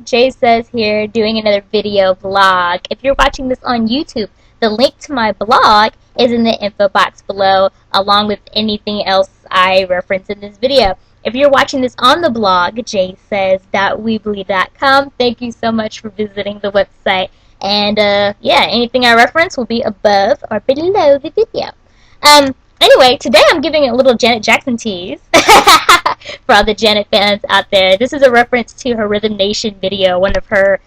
Jay Says here, doing another video blog. If you're watching this on YouTube, the link to my blog is in the info box below, along with anything else I reference in this video. If you're watching this on the blog, JSays.weebly.com, thank you so much for visiting the website. And yeah, anything I reference will be above or below the video. Anyway, today I'm giving a little Janet Jackson tease for all the Janet fans out there. This is a reference to her Rhythm Nation video, one of her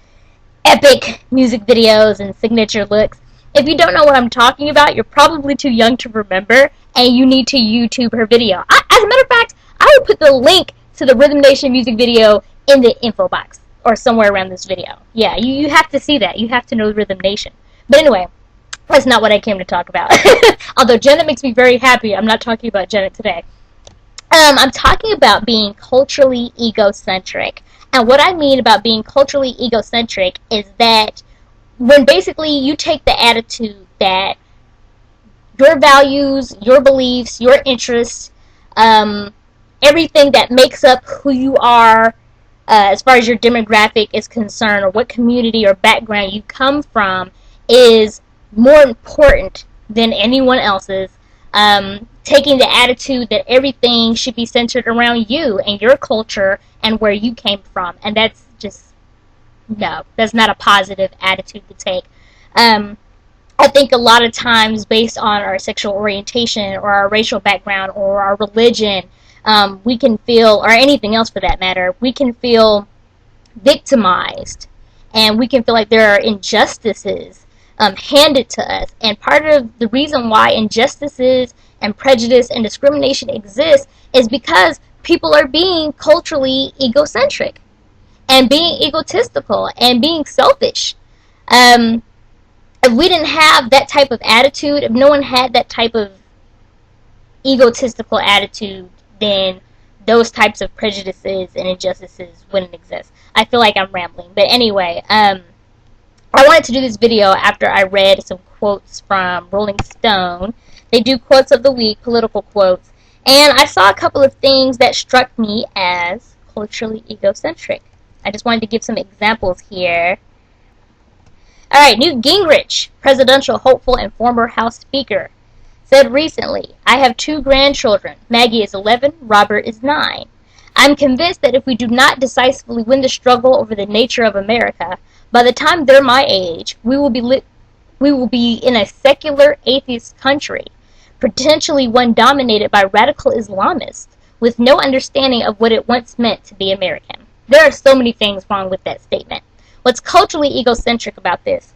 epic music videos and signature looks. If you don't know what I'm talking about, you're probably too young to remember, and you need to YouTube her video. As a matter of fact, I will put the link to the Rhythm Nation music video in the info box, or somewhere around this video. Yeah, you have to see that. You have to know Rhythm Nation. But anyway, that's not what I came to talk about. Although Janet makes me very happy, I'm not talking about Janet today. I'm talking about being culturally egocentric. And what I mean about being culturally egocentric is that when basically you take the attitude that your values, your beliefs, your interests, everything that makes up who you are, as far as your demographic is concerned, or what community or background you come from, is more important than anyone else's. Taking the attitude that everything should be centered around you and your culture and where you came from. And that's just, no, that's not a positive attitude to take. I think a lot of times, based on our sexual orientation or our racial background or our religion, we can feel, or anything else for that matter, we can feel victimized, and we can feel like there are injustices handed to us. And part of the reason why injustices and prejudice and discrimination exist is because people are being culturally egocentric and being egotistical and being selfish. If we didn't have that type of attitude, if no one had that type of egotistical attitude, then those types of prejudices and injustices wouldn't exist. I feel like I'm rambling, but anyway, I wanted to do this video after I read some quotes from Rolling Stone. They do quotes of the week, political quotes, and I saw a couple of things that struck me as culturally egocentric. I just wanted to give some examples here. Alright, Newt Gingrich, presidential hopeful and former House Speaker, said recently, "I have 2 grandchildren. Maggie is 11, Robert is 9. I'm convinced that if we do not decisively win the struggle over the nature of America, by the time they're my age, we will be in a secular atheist country, potentially one dominated by radical Islamists, with no understanding of what it once meant to be American." There are so many things wrong with that statement. What's culturally egocentric about this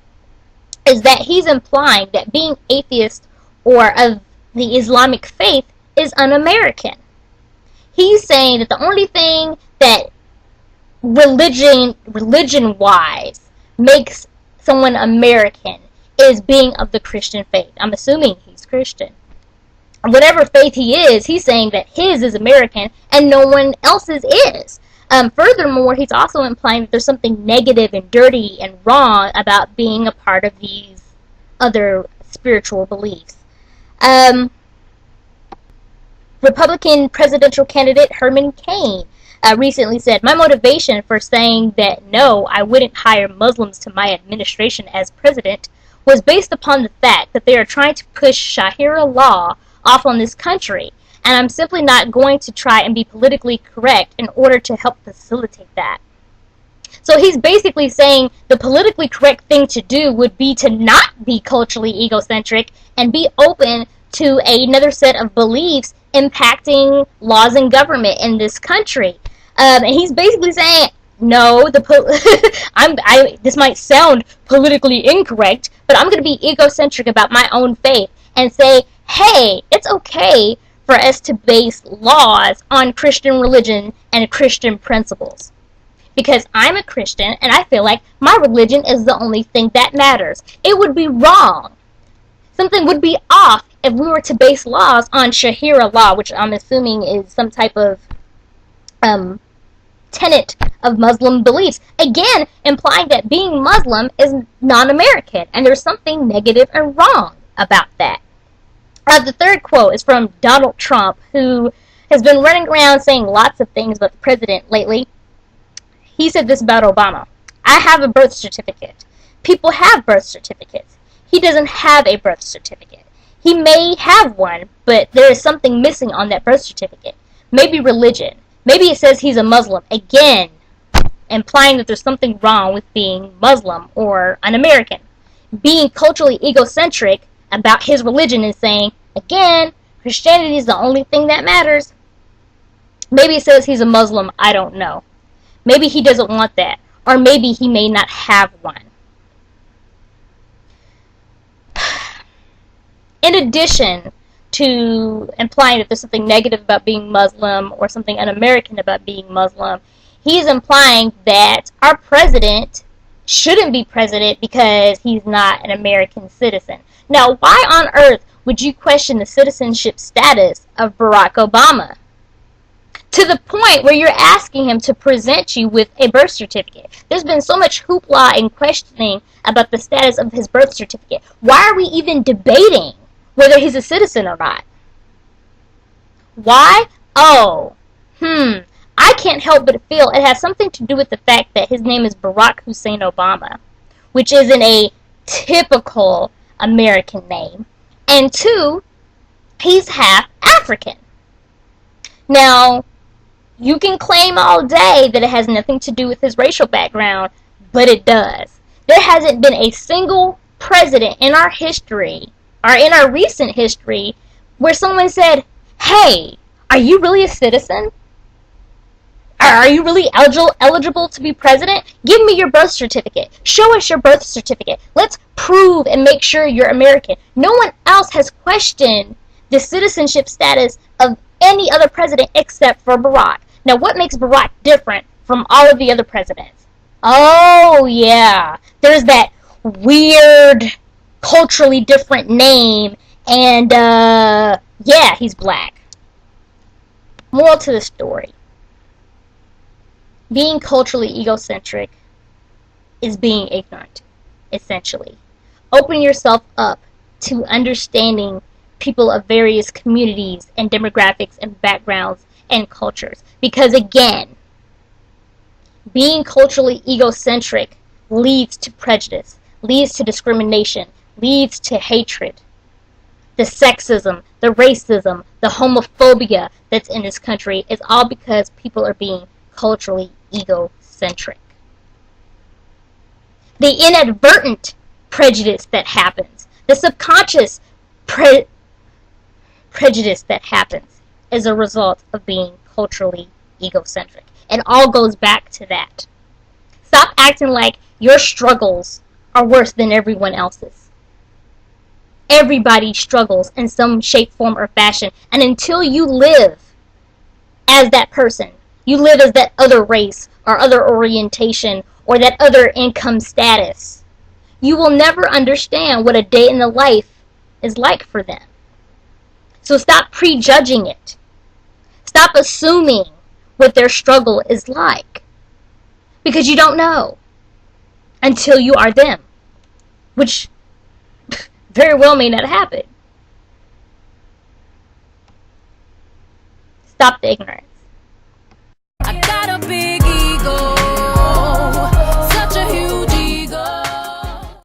is that he's implying that being atheist or of the Islamic faith is un-American. He's saying that the only thing that religion-wise makes someone American is being of the Christian faith. I'm assuming he's Christian. Whatever faith he is, he's saying that his is American and no one else's is. Furthermore, he's also implying that there's something negative and dirty and wrong about being a part of these other spiritual beliefs. Republican presidential candidate Herman Cain recently said, "My motivation for saying that no, I wouldn't hire Muslims to my administration as president was based upon the fact that they are trying to push Sharia law off on this country, and I'm simply not going to try and be politically correct in order to help facilitate that." So he's basically saying the politically correct thing to do would be to not be culturally egocentric and be open to another set of beliefs impacting laws and government in this country. And he's basically saying, no, this might sound politically incorrect, but I'm going to be egocentric about my own faith and say, hey, it's okay for us to base laws on Christian religion and Christian principles. Because I'm a Christian and I feel like my religion is the only thing that matters. It would be wrong. Something would be off if we were to base laws on Sharia law, which I'm assuming is some type of tenet of Muslim beliefs. Again, implying that being Muslim is non-American, and there's something negative and wrong about that. The third quote is from Donald Trump, who has been running around saying lots of things about the president lately. he said this about Obama. I have a birth certificate. People have birth certificates. He doesn't have a birth certificate. He may have one, but there is something missing on that birth certificate. Maybe religion. Maybe it says he's a Muslim. Again, implying that there's something wrong with being Muslim or an American. Being culturally egocentric about his religion and saying, again, Christianity is the only thing that matters. Maybe it says he's a Muslim. I don't know. Maybe he doesn't want that. Or maybe he may not have one. In addition to implying that there's something negative about being Muslim or something un-American about being Muslim, he's implying that our president shouldn't be president because he's not an American citizen. Now, why on earth would you question the citizenship status of Barack Obama? To the point where you're asking him to present you with a birth certificate. There's been so much hoopla and questioning about the status of his birth certificate. Why are we even debating whether he's a citizen or not? Why? Oh, I can't help but feel it has something to do with the fact that his name is Barack Hussein Obama, which isn't a typical American name. And two, he's half African. Now, you can claim all day that it has nothing to do with his racial background, but it does. There hasn't been a single president in our history, or in our recent history, where someone said, hey, are you really a citizen? Are you really eligible to be president? Give me your birth certificate. Show us your birth certificate. Let's prove and make sure you're American. No one else has questioned the citizenship status of any other president except for Barack. Now, what makes Barack different from all of the other presidents? Oh, yeah. There's that weird, culturally different name, and, yeah, he's black. Moral to the story. Being culturally egocentric is being ignorant, essentially. Open yourself up to understanding people of various communities and demographics and backgrounds and cultures. Because again, being culturally egocentric leads to prejudice, leads to discrimination, leads to hatred. The sexism, the racism, the homophobia that's in this country is all because people are being culturally egocentric. The inadvertent prejudice that happens, the subconscious prejudice that happens as a result of being culturally egocentric. It all goes back to that. Stop acting like your struggles are worse than everyone else's. Everybody struggles in some shape, form, or fashion. And until you live as that person, you live as that other race or other orientation or that other income status, you will never understand what a day in the life is like for them. So stop prejudging it. Stop assuming what their struggle is like. Because you don't know until you are them. Which very well may not happen. Stop the ignorance.